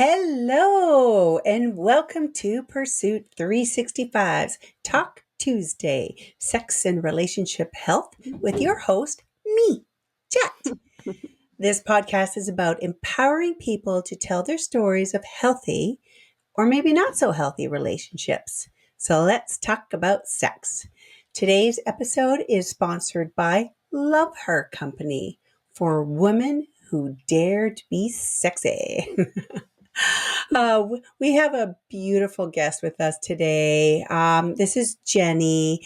Hello, and welcome to Pursuit 365's Talk Tuesday, Sex and Relationship Health with your host, me, Jette. This podcast is about empowering people to tell their stories of healthy or maybe not so healthy relationships. So let's talk about sex. Today's episode is sponsored by Love Her Company for women who dare to be sexy. We have a beautiful guest with us today. This is Jenny.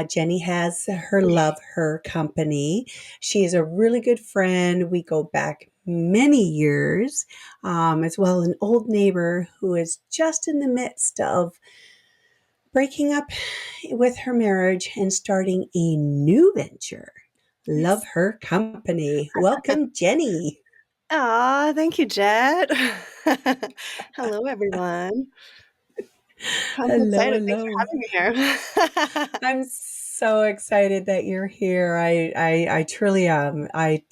Jenny has her Love Her Company. She is a really good friend. We go back many years, as well an old neighbor who is just in the midst of breaking up with her marriage and starting a new venture. Love Her Company. Welcome, Jenny. Thank you, Jette. Hello, everyone. I'm so Hello, excited. Thanks for hello. having me here. I'm so excited that you're here. I truly am. I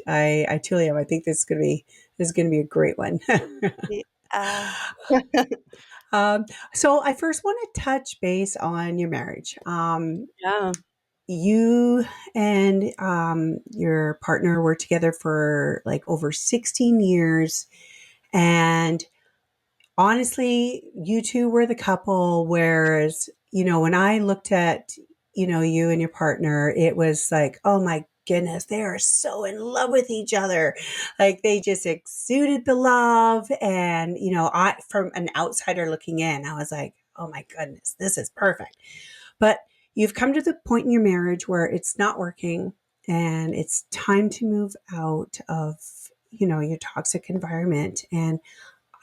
truly am. I think this is gonna be a great one. Yeah. um, so I first want to touch base on your marriage. Yeah. You and your partner were together for like over 16 years, and honestly, you two were the couple. Whereas, when I looked at, you and your partner, it was like, oh my goodness, they are so in love with each other. Like they just exuded the love. And, from an outsider looking in, I was like, oh my goodness, this is perfect. But you've come to the point in your marriage where it's not working and it's time to move out of, your toxic environment. And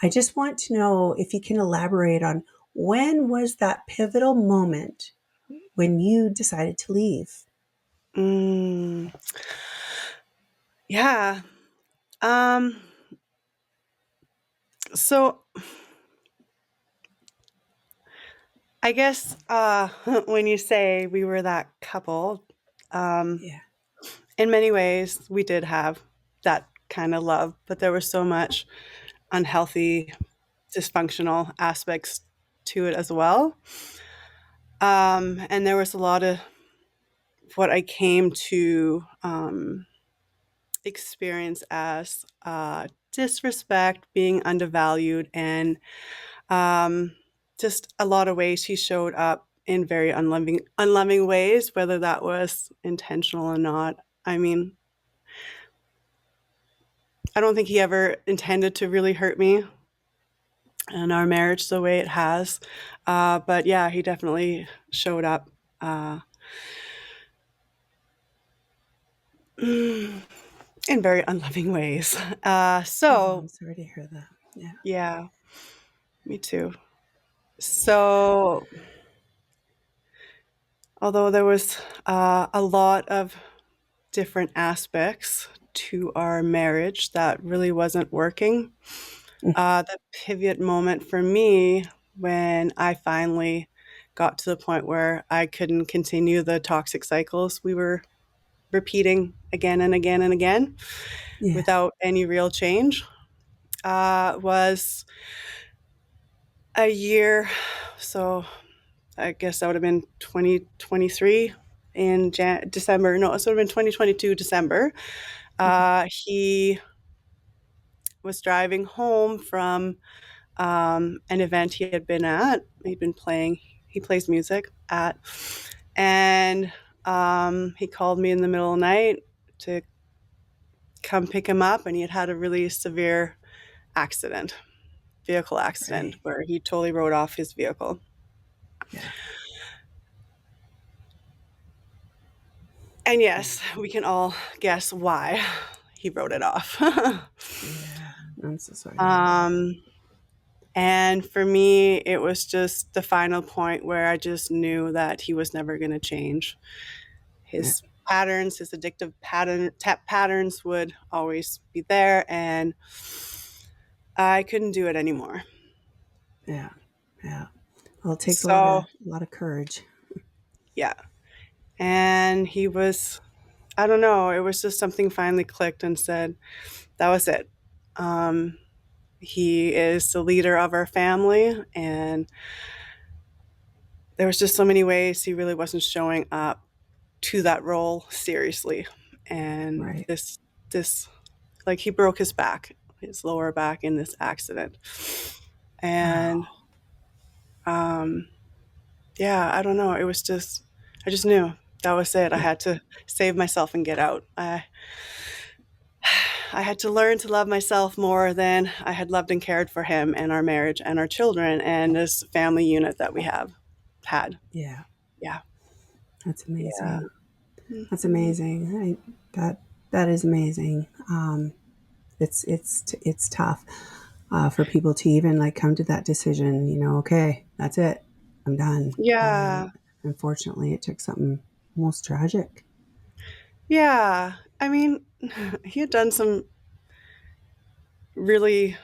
I just want to know if you can elaborate on when was that pivotal moment when you decided to leave? Mm, yeah. Um, so I guess when you say we were that couple, um, Yeah. in many ways we did have that kind of love, but there was so much unhealthy, dysfunctional aspects to it as well. And there was a lot of what I came to experience as disrespect, being undervalued, and um, just a lot of ways he showed up in very unloving ways, whether that was intentional or not. I mean, I don't think he ever intended to really hurt me and our marriage the way it has. But yeah, he definitely showed up in very unloving ways. Oh, So I'm sorry to hear that. Yeah. yeah, me too. So although there was a lot of different aspects to our marriage that really wasn't working, the pivot moment for me when I finally got to the point where I couldn't continue the toxic cycles we were repeating again and again and again Yeah. without any real change was a year. So I guess that would have been 2023 in December. No, it would have been 2022 December. Okay. He was driving home from an event he had been at. He'd been playing, he plays music at, and he called me in the middle of the night to come pick him up, and he had had a really severe vehicle accident, Right. where he totally wrote off his vehicle. Yeah. And Yeah. yes, we can all guess why he wrote it off. Yeah. I'm so sorry to hear that. um, and for me, it was just the final point where I just knew that he was never going to change. Yeah. His patterns, his addictive patterns would always be there, and I couldn't do it anymore. Yeah. Yeah. Well, it takes a lot of So, a lot of courage. yeah. And he was, I don't know, it was just something finally clicked and said, that was it. Um, He is the leader of our family, and there was just so many ways he really wasn't showing up to that role seriously. And Right. this like he broke his back, his lower back in this accident. And Oh, um yeah, I don't know. It was just I just knew that was it. I yeah. had to save myself and get out. I had to learn to love myself more than I had loved and cared for him and our marriage and our children and this family unit that we have had. Yeah. Yeah. That's Yeah. amazing. That's Mhm. amazing. That is amazing. It's tough for people to even like come to that decision. You know, okay, that's it. I'm done. And Yeah. unfortunately, it took something almost tragic. Yeah. I mean, he had done some really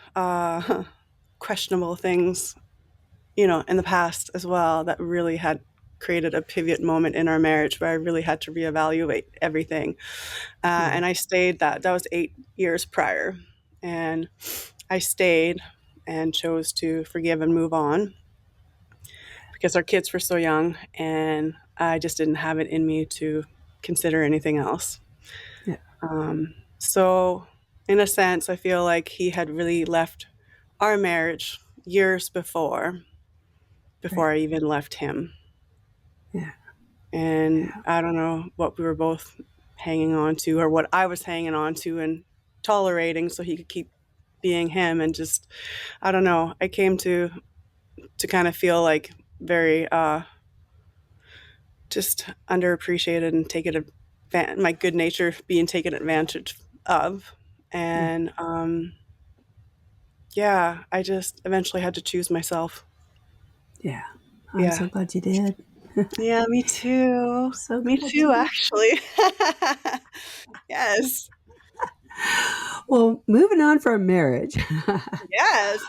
questionable things, in the past as well that really had created a pivot moment in our marriage where I really had to reevaluate everything. Yeah. And I stayed that was 8 years prior. And I stayed and chose to forgive and move on because our kids were so young and I just didn't have it in me to consider anything else. Yeah. So, in a sense, I feel like he had really left our marriage years before Right. I even left him. Yeah. And Yeah. I don't know what we were both hanging on to or what I was hanging on to and tolerating so he could keep being him. And just I don't know, I came to kind of feel like very just underappreciated and my good nature being taken advantage of. Yeah. And yeah, I just eventually had to choose myself. Yeah. I'm Yeah. so glad you did. Yeah, me too. So Me glad you too, did. actually. Yes. Well, moving on from marriage, Yes.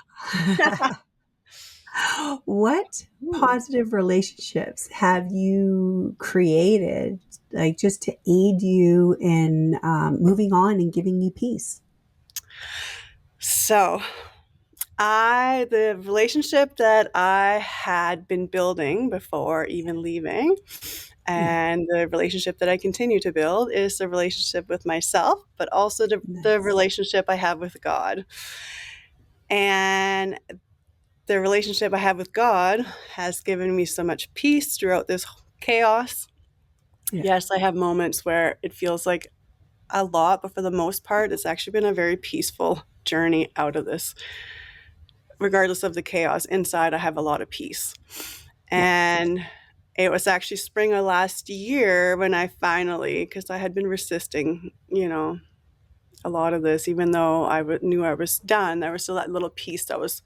what Hmm. positive relationships have you created, like just to aid you in moving on and giving you peace? So, the relationship that I had been building before even leaving, Yeah. and the relationship that I continue to build is the relationship with myself, but also the Nice. relationship I have with God. And the relationship I have with God has given me so much peace throughout this chaos. Yeah. Yes, I have moments where it feels like a lot, but for the most part, it's actually been a very peaceful journey out of this. Regardless of the chaos, inside I have a lot of peace. Yeah. And it was actually spring of last year when I finally, because I had been resisting, a lot of this, even though knew I was done, there was still that little piece that was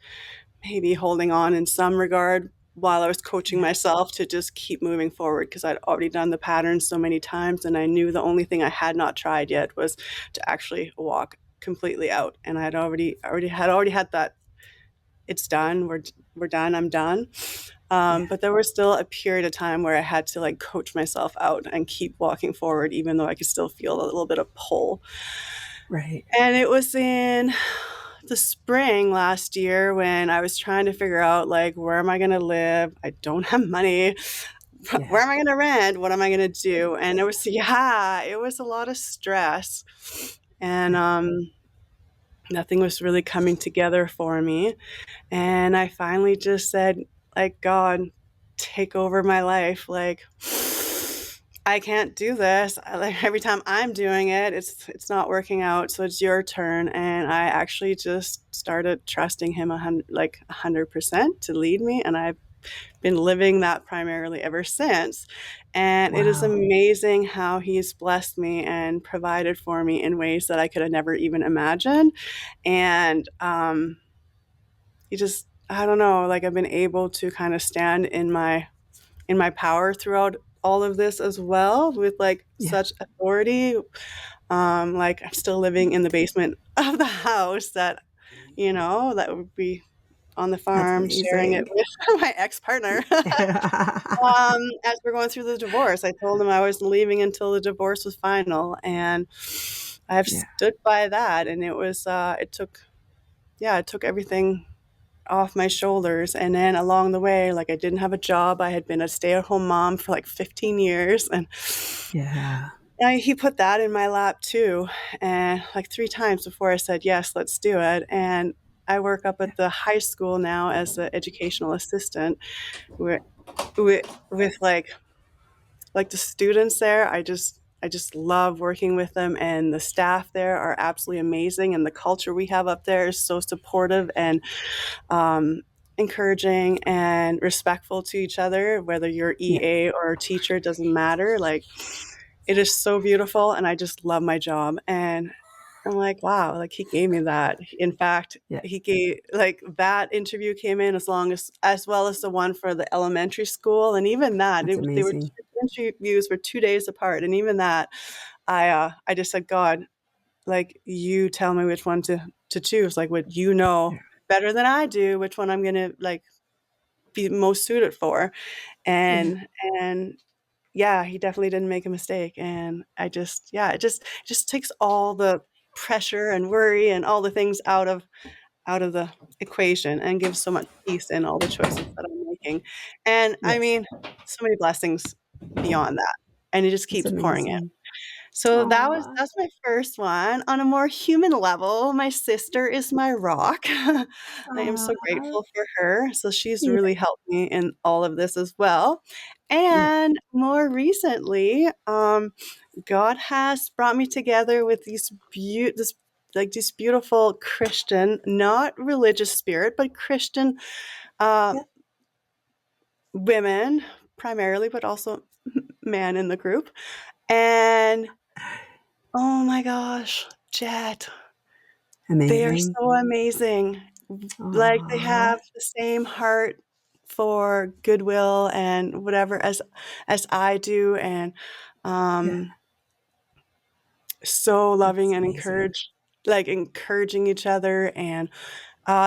maybe holding on in some regard while I was coaching Yeah. myself to just keep moving forward because I'd already done the pattern so many times and I knew the only thing I had not tried yet was to actually walk completely out. And I had already had that it's done, we're done, I'm done. Yeah. But there was still a period of time where I had to like coach myself out and keep walking forward, even though I could still feel a little bit of pull. Right. And it was in the spring last year when I was trying to figure out like where am I going to live? I don't have money. Yeah. Where am I going to rent? What am I going to do? And it was a lot of stress. And Yeah. nothing was really coming together for me. And I finally just said, like, God, take over my life. Like, I can't do this. Like every time I'm doing it, it's not working out. So it's your turn. And I actually just started trusting him 100% to lead me. And I've been living that primarily ever since. And it is Wow. amazing how he's blessed me and provided for me in ways that I could have never even imagined. And you just I don't know, like I've been able to kind of stand in my power throughout all of this as well with like Yeah. such authority. Like I'm still living in the basement of the house that would be on the That's farm, sharing it amazing. with my ex-partner. As we're going through the divorce, I told him I was leaving until the divorce was final, and I've Yeah. stood by that. And it was, it took yeah, it took everything off my shoulders. And then along the way, like I didn't have a job. I had been a stay-at-home mom for like 15 years, and Yeah. he put that in my lap too. And like 3 times before I said, yes, let's do it. And I work up at the high school now as an educational assistant with, with like the students there. I just love working with them, and the staff there are absolutely amazing, and the culture we have up there is so supportive and encouraging and respectful to each other, whether you're Yeah. EA or a teacher, it doesn't matter. Like, it is so beautiful, and I just love my job. And I'm like, wow, like he gave me that. In fact, Yeah. he gave like that interview came in as well as the one for the elementary school, and even that That's they were amazing. interviews were 2 days apart, and even that I just said, God, like you tell me which one to choose, like what you know Yeah. better than I do, which one I'm gonna like be most suited for, Yeah. and yeah, he definitely didn't make a mistake. And I just, yeah, it just takes all the pressure and worry and all the things out of the equation and gives so much peace in all the choices that I'm making. And I Yes. mean, so many blessings beyond that. And it just That's keeps pouring in. amazing. So Aw. that's my first one. On a more human level, my sister is my rock. I am so Aw. grateful for her. So she's Yeah. really helped me in all of this as well. Yeah. And more recently, God has brought me together with this beautiful Christian, not religious spirit, but Christian uh, Yeah. women primarily, but also man in the group. And oh my gosh, Jet, they are Amazing. so amazing. Like they Aw. have the same heart for goodwill and whatever as I do, and Yeah. um so That's loving and amazing. encouraging each other, and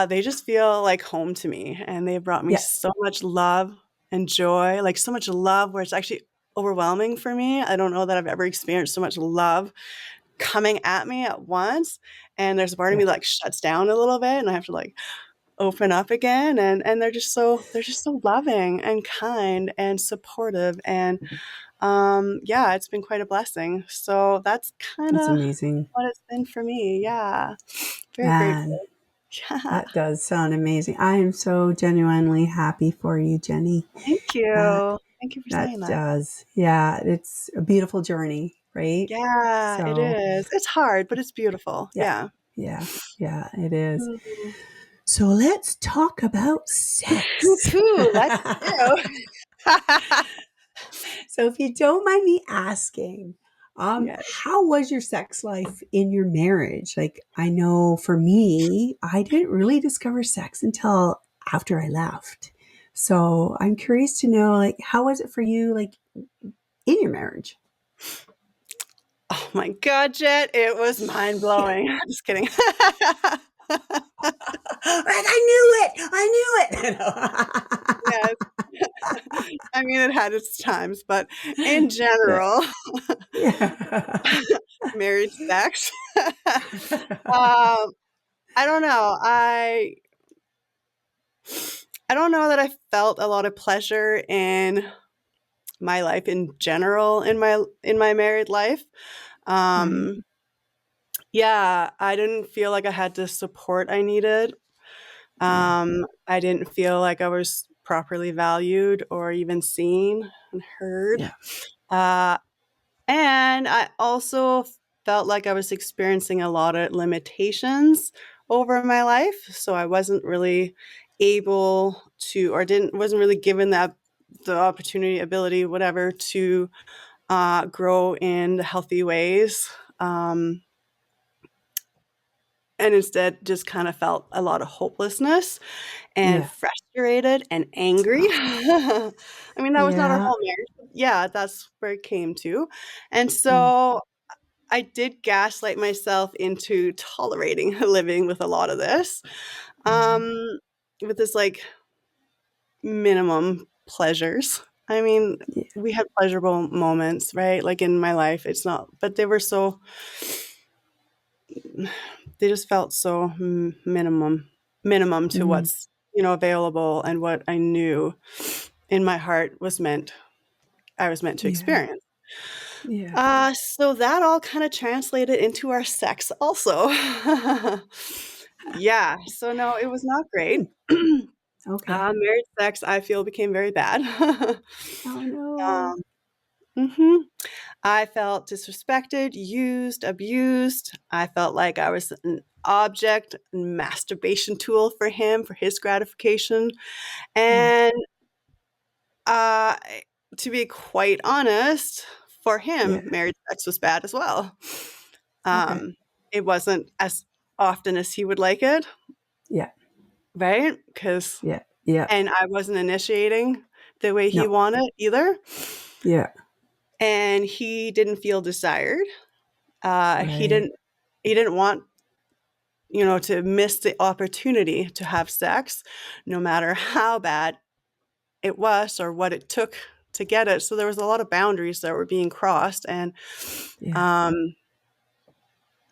they just feel like home to me, and they brought me Yeah. so much love and joy, like so much love where it's actually overwhelming for me. I don't know that I've ever experienced so much love coming at me at once, and there's a part of Yeah. me like shuts down a little bit, and I have to like open up again, and they're just so loving and kind and supportive, and yeah, it's been quite a blessing. So that's kind That's of amazing. what it's been for me. Yeah. Very Man, grateful. Yeah. that does sound amazing. I am so genuinely happy for you, Jenny. Thank That you. Thank you for that saying that. does. Yeah, it's a beautiful journey, right? Yeah, it So, is. It's hard, but it's beautiful. yeah. Yeah. Yeah. Yeah, it is. Mhm. So let's talk about sex. Woo-hoo, let's do. So if you don't mind me asking, Yes. how was your sex life in your marriage? Like, I know for me, I didn't really discover sex until after I left. So I'm curious to know, like, how was it for you, like, in your marriage? Oh my God, Jet, it was mind-blowing. Just kidding. Like, I knew it. I knew it. Yes. I mean, it had its times, but in Yeah. general, Yeah. marriage sex, um, I don't know. I don't know that I felt a lot of pleasure in my life in general in my married life. Right. Um, yeah, I didn't feel like I had the support I needed. Yeah. I didn't feel like I was properly valued or even seen and heard. Yeah. Uh, and I also felt like I was experiencing a lot of limitations over my life, so I wasn't really able to, or didn't wasn't really given that the opportunity, ability, whatever, to grow in the healthy ways. And instead just kind of felt a lot of hopelessness and Yeah. frustrated and angry. Oh, I mean, that was not our yeah. whole marriage. But yeah, that's where it came to. And Mm. so I did gaslight myself into tolerating living with a lot of this, Right. um, with this like minimum pleasures. I mean, Yeah. we had pleasurable moments, right? Like in my life, it's not, but they just felt so minimum to Mm. what's, available and what I knew in my heart I was meant to Yeah. experience. Yeah. So that all kind of translated into our sex also. Yeah, so no, it was not great. Hmm. Okay. Marriage sex, I feel, became very bad. Oh no. Um, mhm. I felt disrespected, used, abused. I felt like I was an object, masturbation tool for him, for his gratification. Yeah. And uh, to be quite honest, for Yeah. him, marriage sex was bad as well. Okay. Um, it wasn't as often as he would like it, Yeah. right? Because Yeah. Yeah. and I wasn't initiating the way he No. wanted either, Yeah. and he didn't feel desired. He Right. didn't want, to miss the opportunity to have sex, no matter how bad it was or what it took to get it. So there was a lot of boundaries that were being crossed, and Yeah. um,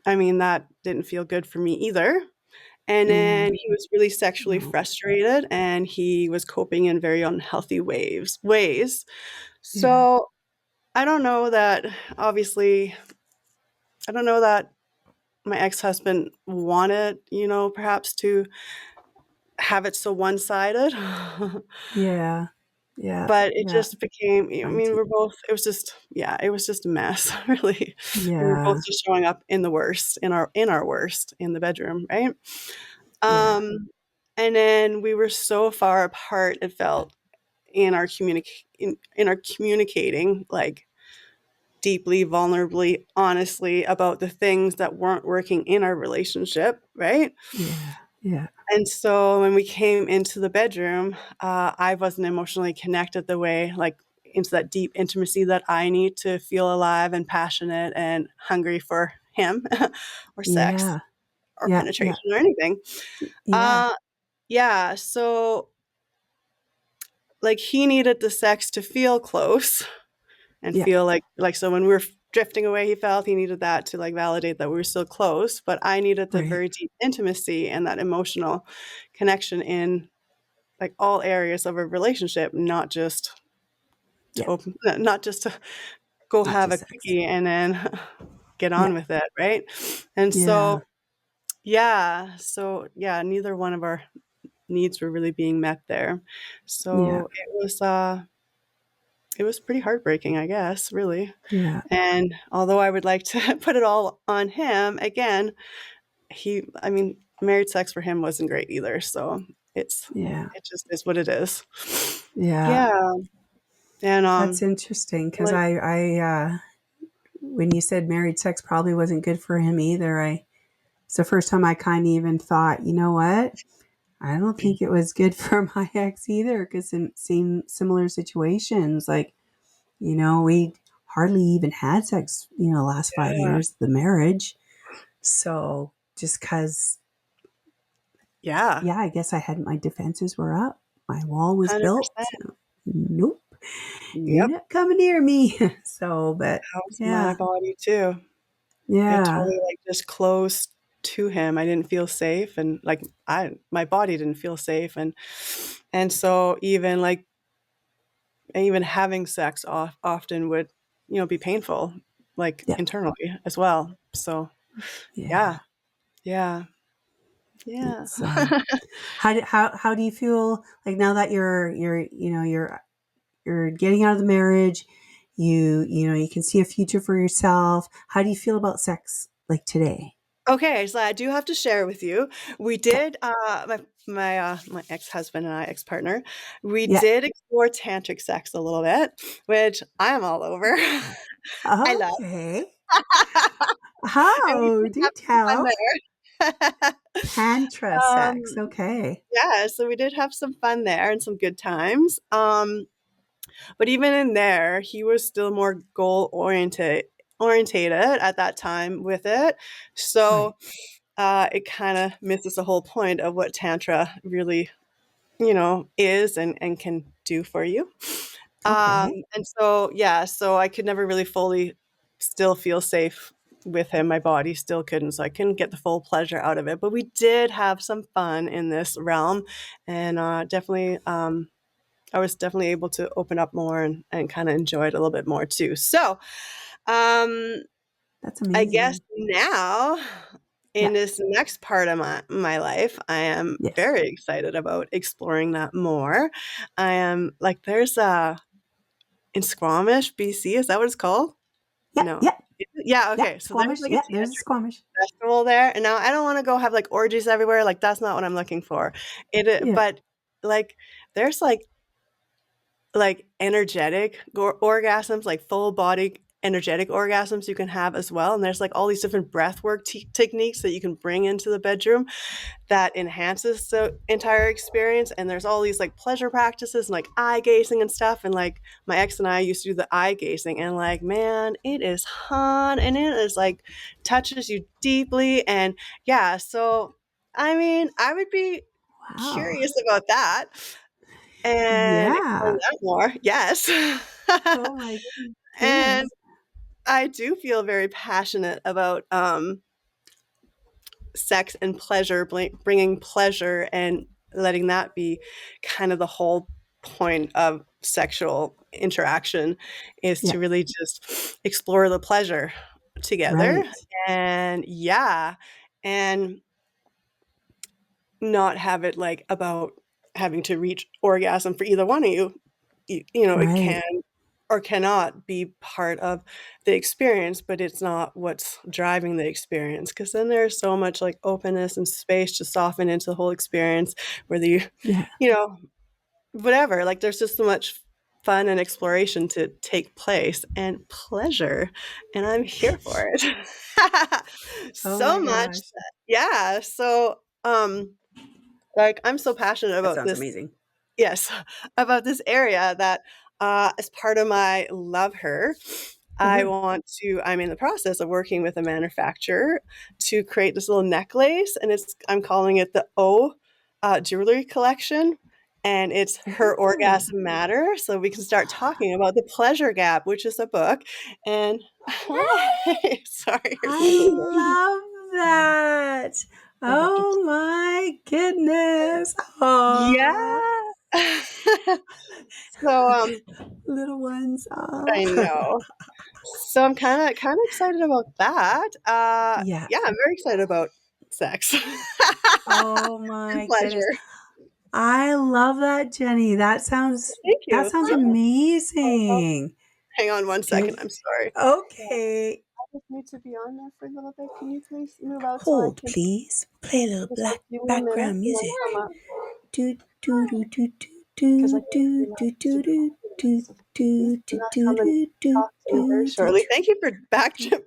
I mean that didn't feel good for me either. And Yeah. then he was really sexually No. frustrated, and he was coping in very unhealthy ways. Yeah. So I don't know that obviously I don't know that my ex-husband wanted, perhaps to have it so one-sided. Yeah. Yeah. But it Yeah. just became I Trying mean, to. we're both it was just yeah, it was just a mess, really. We were both Yeah. just showing up in the worst, in our worst in the bedroom, right? Yeah. Um, and then we were so far apart, it felt, in our communicating, like, deeply, vulnerably, honestly about the things that weren't working in our relationship, right? Yeah. Yeah. And so when we came into the bedroom, I wasn't emotionally connected the way, like, into that deep intimacy that I need to feel alive and passionate and hungry for him or sex Yeah. or Yeah. Yeah. penetration or anything. Yeah. Uh, yeah, so like he needed the sex to feel close and Yeah. feel like so when we were drifting away, he felt he needed that to like validate that we were still close, but I needed the Right. very deep intimacy and that emotional connection in like all areas of a relationship, not just to Yeah. open, not just to go Not have a just sex. quickie and then get Yeah. on with it, right? And Yeah. so yeah, neither one of our needs were really being met there. Yeah. So it was pretty heartbreaking, I guess, really. Yeah. And although I would like to put it all on him, again, I mean, married sex for him wasn't great either. So Yeah. it just is what it is. Yeah. Yeah. And, That's interesting because like, when you said married sex probably wasn't good for him either, it's the first time I kind of even thought, you know what? I don't think it was good for my ex either because in same similar situations, like, we hardly even had sex, last 5 years of the marriage. So just because, yeah, yeah, I guess I had my defenses were up. My wall was built. 100%. Nope, you're Yep. not coming near me. So, but That was my yeah, body too. It yeah, totally like just closed to him. I didn't feel safe and like my body didn't feel safe and so even having sex often would, be painful, like yeah, internally as well. So yeah, yeah. yeah, yeah. It's how do you feel like now that you're getting out of the marriage, you can see a future for yourself. How do you feel about sex like today? Okay, so I do have to share with you. We Okay. did, my ex-husband and I, ex-partner, we Yeah. did explore tantric sex a little bit, which I'm all over. I love. Okay. And we How? did Do have some fun tell. there. Tantra sex. Um, Okay. yeah, so we did have some fun there and some good times. But even in there, he was still more orientated at that time with it. Right. So it kind of misses the whole point of what tantra really, is and can do for you. Okay. And so yeah, so I could never really fully still feel safe with him, my body still couldn't, so I couldn't get the full pleasure out of it. But we did have some fun in this realm, and definitely, I was definitely able to open up more and kind of enjoy it a little bit more too. So, um, That's I guess amazing. now in Yeah. this next part of my life, I am Yes. very excited about exploring that more. I am like, there's a in Squamish, BC. Is that what it's called? Yeah. No. Yeah. Yeah, Yeah. okay. So there's Squamish. like a Yeah. There's a tantric Squamish. festival there, and now I don't wanna go have, like, orgies everywhere, like, that's not what I'm looking for. Yeah. But, like, there's, like, energetic orgasms, like, full body energetic orgasms you can have as well, and there's, like, all these different breath work techniques that you can bring into the bedroom that enhances the entire experience. And there's all these like pleasure practices and like eye gazing and stuff. And like my ex and I used to do the eye gazing, and like, man, it is fun and it is like touches you deeply. And yeah, so I mean, I would be Wow. curious about that and exploring Yeah. that more. Yes. Oh my And goodness. I do feel very passionate about sex and pleasure, bringing pleasure and letting that be kind of the whole point of sexual interaction, is Yeah. to really just explore the pleasure together. Right. And yeah, and not have it like about having to reach orgasm for either one of you. You know, it can Right. or cannot be part of the experience, but it's not what's driving the experience. Because then there's so much like openness and space to soften into the whole experience, whether Yeah. you know, whatever. Like there's just so much fun and exploration to take place and pleasure, and I'm here for it. Oh So my much gosh. that, yeah. So, like I'm so passionate That about sounds this. amazing. Yes, about this area that, as part of my love her, I Uh-huh. want to I'm in the process of working with a manufacturer to create this little necklace, and I'm calling it the O, jewelry collection, and it's Her Oh, Orgasm Matter, so we can start talking about the pleasure gap, which is a book, and sorry, here's I my baby. love that. I have to Oh my goodness. Yeah. Oh, So, little ones. I Oh. know. So I'm kinda excited about that. Yeah. Yeah, I'm very excited about sex Oh and my goodness. pleasure. I love that, Jenny. Thank That you. sounds Yeah. Oh, amazing. hang on one Good. second, I'm sorry. Okay. I just need to be on there for a little bit. Can you please move out so I Hold, can please. Play a little just like black give me a minute background and then music. come up Do do do do because I do can't do do my do do super do do so please do do do not do come and do do talk to me very do do shortly. Thank you for do.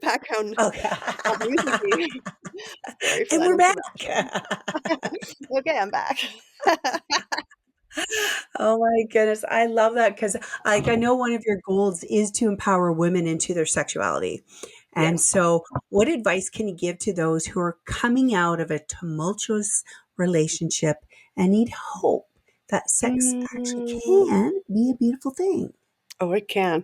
background Okay. music. Sorry for And that we're back. interruption. Okay, I'm back. Oh my goodness. I love that because, like, I know one of your goals is to empower women into their sexuality. And Yes. so, what advice can you give to those who are coming out of a tumultuous relationship and need hope that sex actually Mm. can be a beautiful thing? Oh, it can.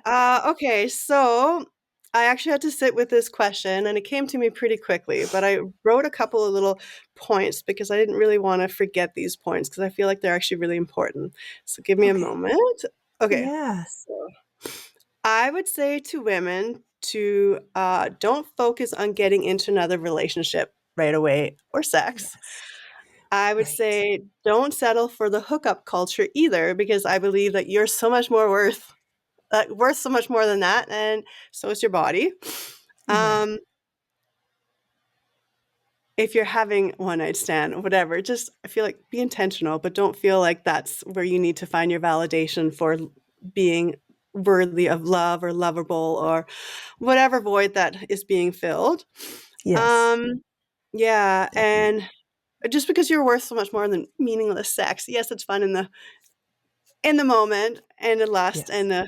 Okay, so I actually had to sit with this question, and it came to me pretty quickly, but I wrote a couple of little points because I didn't really want to forget these points because I feel like they're actually really important. So give me a Okay. moment. Okay, Yes. so I would say to women to don't focus on getting into another relationship right away or sex. Yes. I would Right. say don't settle for the hookup culture either, because I believe that you're so much more worth so much more than that, and so is your body. Yeah. Um, if you're having one night stand, whatever, just I feel like be intentional, but don't feel like that's where you need to find your validation for being worthy of love or lovable or whatever void that is being filled. Yes. Um, yeah, and Definitely. just because you're worth so much more than meaningless sex. Yes, it's fun in the moment and the lust Yes. and the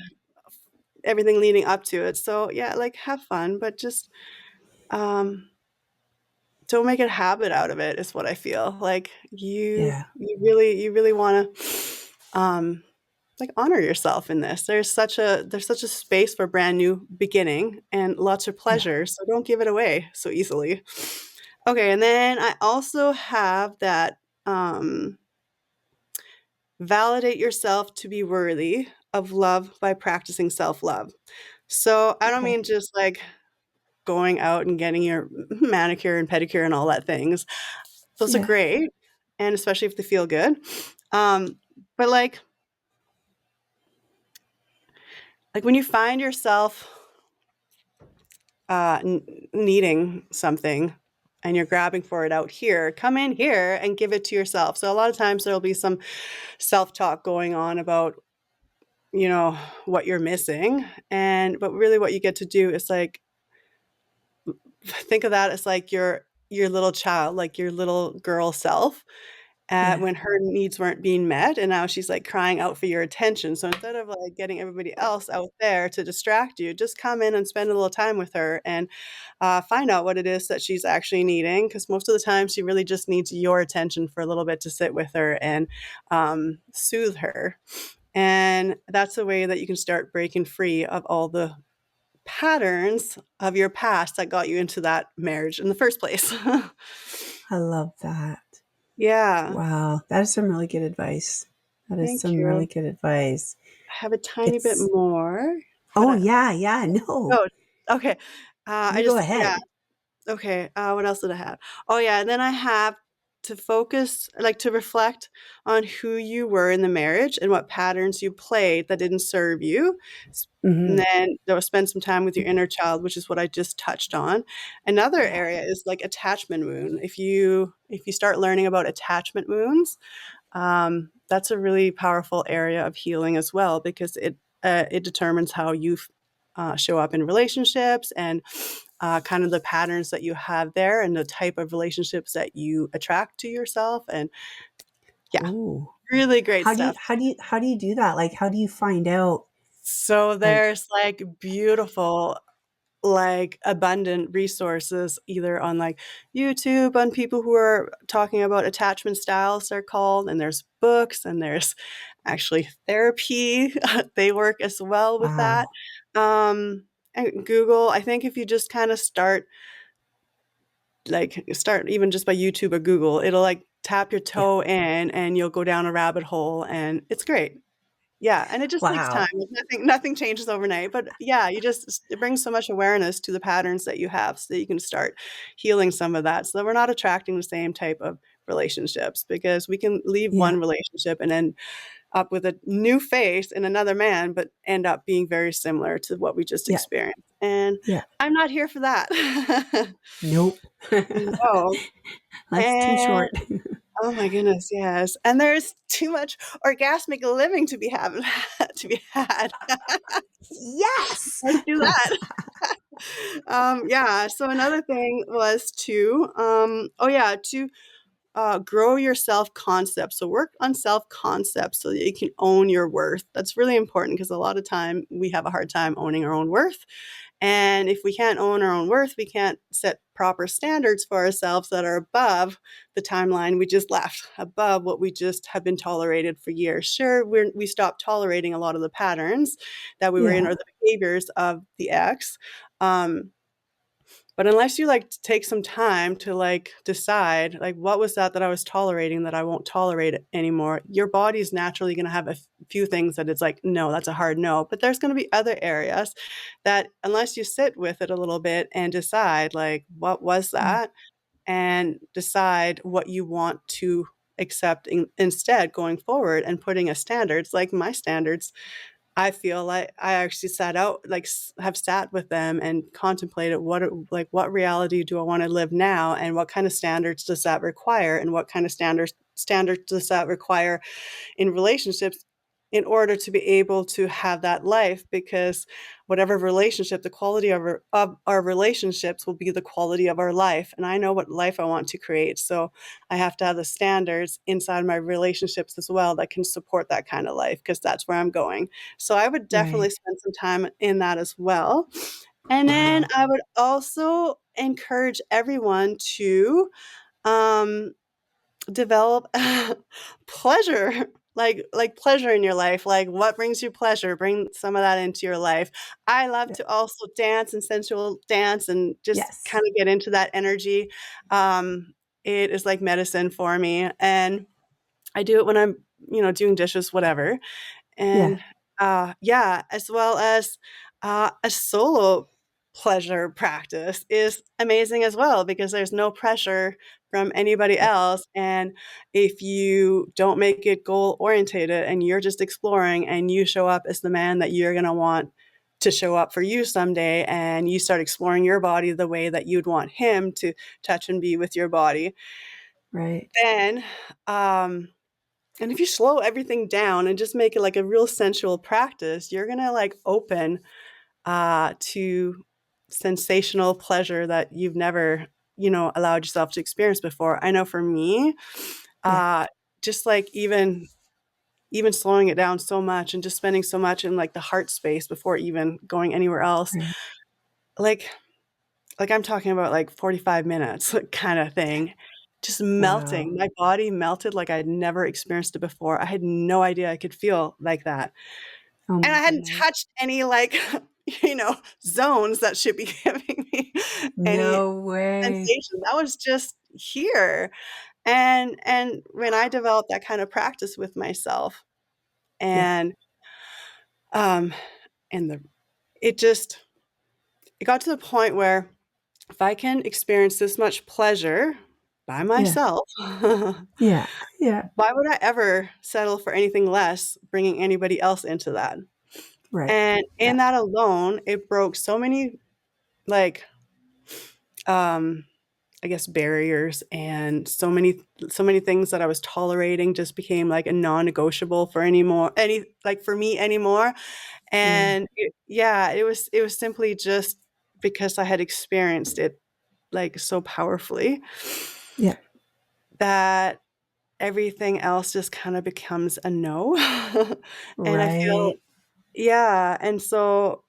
everything leading up to it. So yeah, like have fun, but just um don't make a habit out of it is what I feel. Like Yeah. you really want to like honor yourself in this. There's such a space for brand new beginning and lots of Yeah. pleasure. So don't give it away so easily. Okay, and then I also have that validate yourself to be worthy of love by practicing self-love. So I don't Okay. mean just like going out and getting your manicure and pedicure and all that things. Those are Yeah. great, and especially if they feel good. Um, but like when you find yourself needing something and you're grabbing for it out here, come in here and give it to yourself. So a lot of times there'll be some self-talk going on about, what you're missing. But really what you get to do is like think of that as like your little child, like your little girl self, Yeah. when her needs weren't being met, and now she's like crying out for your attention. So instead of like getting everybody else out there to distract you, just come in and spend a little time with her and find out what it is that she's actually needing. Because most of the time, she really just needs your attention for a little bit to sit with her and soothe her. And that's a way that you can start breaking free of all the patterns of your past that got you into that marriage in the first place. I love that. Yeah, Wow. That is some really good advice. That is thank some really you. good advice. I have a tiny bit It's, more, but oh, yeah. Yeah. No, oh, okay. you go Yeah, ahead. okay. What else did I have? Oh, yeah. And then I have to focus, like to reflect on who you were in the marriage and what patterns you played that didn't serve you. And Hmm. then spend some time with your inner child, which is what I just touched on. Another Yeah. area is like attachment wound. If you start learning about attachment wounds, that's a really powerful area of healing as well, because it determines how you show up in relationships and kind of the patterns that you have there and the type of relationships that you attract to yourself. And yeah, Oh, really great stuff. how do you do that? Like, how do you find out? So Like, there's like beautiful, like abundant resources either on like YouTube, on people who are talking about attachment styles, they're called, and there's books, and there's actually therapy. They work as well with that. wow. And Google, I think if you just kind of start even just by YouTube or Google, it'll like tap your Yeah. toe in and you'll go down a rabbit hole, and it's great. Yeah, and it just takes time. Wow. Like, nothing changes overnight, but yeah, it brings so much awareness to the patterns that you have so that you can start healing some of that, so that we're not attracting the same type of relationships, because we can leave Yeah. one relationship and end up with a new face in another man, but end up being very similar to what we just Yeah. experienced, and Yeah. I'm not here for that. Nope. No, Life's too and short. oh my goodness, yes, and there's too much orgasmic living to be have to be had. Yes. Let's do that. Yeah. So another thing was to grow your self concept. So work on self concept so that you can own your worth. That's really important, because a lot of time we have a hard time owning our own worth. And if we can't own our own worth, we can't set proper standards for ourselves that are above the timeline we just left, above what we just have been tolerated for years. Sure, we stopped tolerating a lot of the patterns that we were in, Yeah. or the behaviors of the ex. Um, but unless you like take some time to like decide like what was that I was tolerating that I won't tolerate it anymore, your body's naturally going to have a few things that it's like, no, that's a hard no. But there's going to be other areas that unless you sit with it a little bit and decide like what was Yeah. that, and decide what you want to accept instead going forward, and putting a standards, like my standards, I feel like I actually sat out, like have sat with them and contemplated what reality do I want to live now, and what kind of standards does that require, and what kind of standards does that require in relationships, in order to be able to have that life. Because whatever relationship, the quality of our relationships will be the quality of our life, and I know what life I want to create. So I have to have the standards inside my relationships as well that can support that kind of life, because that's where I'm going. So I would definitely Right. spend some time in that as well. And then Wow. I would also encourage everyone to um, develop pleasure like pleasure in your life. Like, what brings you pleasure? Bring some of that into your life. I love Yeah. to also dance and sensual dance and just Yes. kind of get into that energy. Um, it is like medicine for me, and I do it when I'm, doing dishes, whatever. Yeah. And yeah, as well as a solo pleasure practice is amazing as well because there's no pressure from anybody Yeah. else. And if you don't make it goal orientated and you're just exploring and you show up as the man that you're going to want to show up for you someday, and you start exploring your body the way that you'd want him to touch and be with your body, Right. then and if you slow everything down and just make it like a real sensual practice, you're gonna like open to sensational pleasure that you've never, allowed yourself to experience before. I know for me, Yeah. uh, just like even slowing it down so much and just spending so much in like the heart space before even going anywhere else, Right. like I'm talking about like 45 minutes kind of thing. Just Wow. melting. My body melted like I'd never experienced it before. I had no idea I could feel like that. Oh And my I hadn't goodness. touched any like, zones that should be giving me any No way. sensation. That was just here. And when I developed that kind of practice with myself Yeah. and um and the it just it got to the point where if I can experience this much pleasure by Yeah. myself, Yeah. Yeah. why would I ever settle for anything less, bringing anybody else into that? Right. And Yeah. in that alone, it broke so many, like, um, I guess, barriers, and so many things that I was tolerating just became like a non-negotiable for for me anymore. Yeah. And yeah, it was simply just because I had experienced it like so powerfully Yeah. that everything else just kind of becomes a no. And I feel, Right. yeah, and so,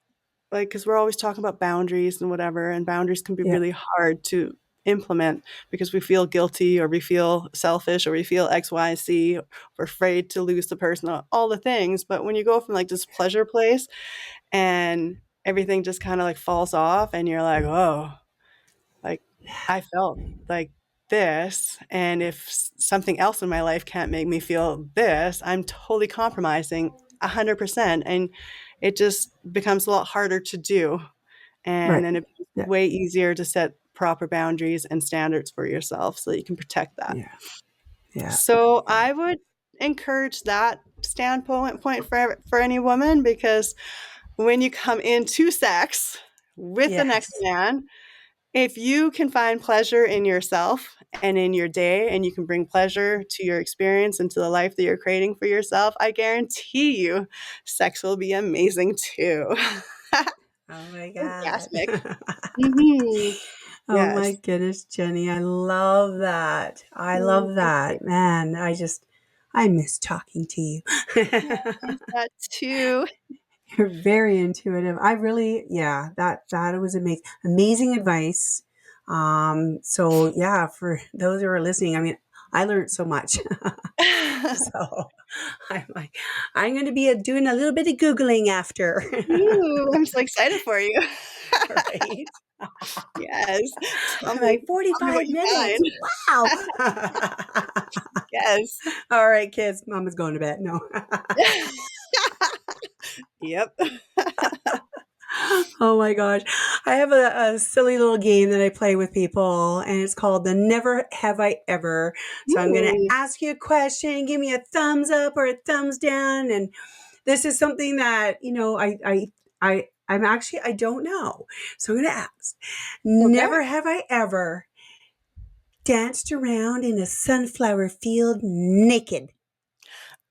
like, because 'cause we're always talking about boundaries and whatever, and boundaries can be Yeah. really hard to implement because we feel guilty or we feel selfish or we feel X, Y, Z, we're afraid to lose the person, all the things. But when you go from, like, this pleasure place and everything just kinda, like, falls off and you're like, "Oh," like, I felt like this, and if something else in my life can't make me feel this, I'm totally compromising 100%, and it just becomes a lot harder to do, and Right. then it's Yeah. way easier to set proper boundaries and standards for yourself so that you can protect that. Yeah. Yeah. So Yeah. I would encourage that standpoint for any woman, because when you come into sex with the next Yes. man, if you can find pleasure in yourself and in your day, and you can bring pleasure to your experience and to the life that you're creating for yourself, I guarantee you sex will be amazing too. Oh my God. Orgasmic. Mhm. Oh my Yes. goodness, Jenny. I love that. I Mm, love thank you. that. Man, I miss talking to you. Yeah, I miss that too. You're very intuitive. I really, yeah, that was amazing. Amazing advice. So yeah, for those who are listening, I mean, I learned so much. So I'm like, I'm going to be doing a little bit of Googling after. Ooh, I'm so excited for you. Right? Yes. I'm like, Tell me what 45 you minutes. find. Wow. Yes. All right, kids, mama's going to bed. No. Yep. Oh my gosh. I have a silly little game that I play with people, and it's called the Never Have I Ever. So I'm going to Ooh, ask you a question, give me a thumbs up or a thumbs down. And this is something that, I'm actually, I don't know. So I'm going to ask, okay. never have I ever danced around in a sunflower field naked.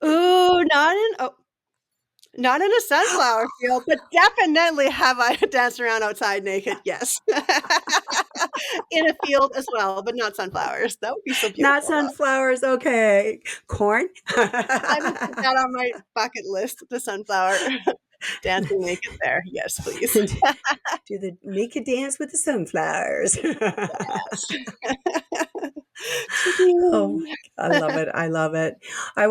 Ooh, not in a sunflower field, but definitely have I danced around outside naked, yes. In a field as well, but not sunflowers. That would be so Not beautiful, though. sunflowers, okay. Corn? I would put that on my bucket list, the sunflower, dancing naked there. Yes, please. Do the naked dance with the sunflowers. Yes. to Oh me. my, I love it. I love it. Yeah. I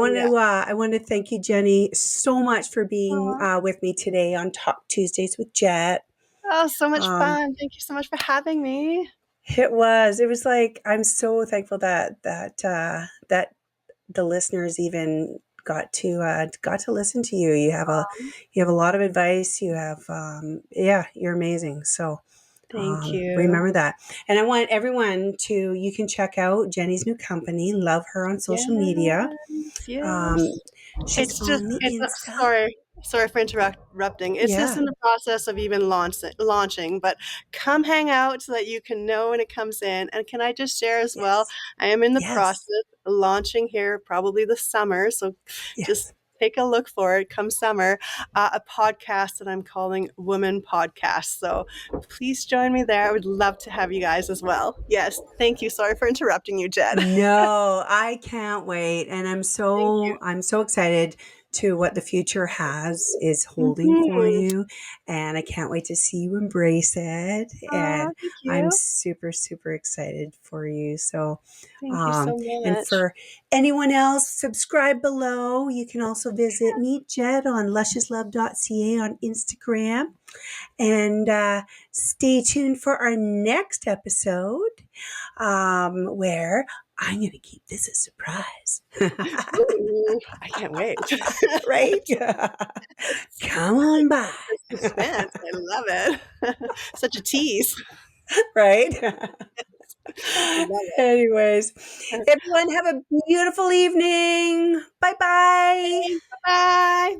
want to thank you, Jenny, so much for being Aw. with me today on Talk Tuesdays with Jet. Oh, so much Um, fun. Thank you so much for having me. it was like, I'm so thankful that the listeners even got to listen to you. You have a lot of advice. You have, yeah, you're amazing. So, Thank you. remember that. And I want everyone to, you can check out Jenny's new company, love her on social media. Yes, Um, yes. she's It's just on the it's not, Insta. sorry for interrupting. It's just Yeah. in the process of even launching, but come hang out so that you can know when it comes in. And can I just share as well? Yes. I am in the Yes. process of launching here probably this summer, so just Yes. take a look for it come summer, a podcast that I'm calling Woman Podcast. So please join me there. I would love to have you guys as well. Yes, thank you. Sorry for interrupting you, Jed. No, I can't wait. And Thank you. I'm so excited to what the future has is holding for Mhm. you. And I can't wait to see you embrace it. Aw, And thank I'm you. super, super excited for you. So, Thank you so and much. for anyone else, subscribe below. You can also visit Meet Jed on lusciouslove.ca on Instagram. And stay tuned for our next episode, where I'm going to keep this a surprise. Ooh, I can't wait. Right? Come on by. The suspense, I love it. Such a tease. Right? Love Anyways, it. everyone have a beautiful evening. Bye bye. Thanks, bye-bye.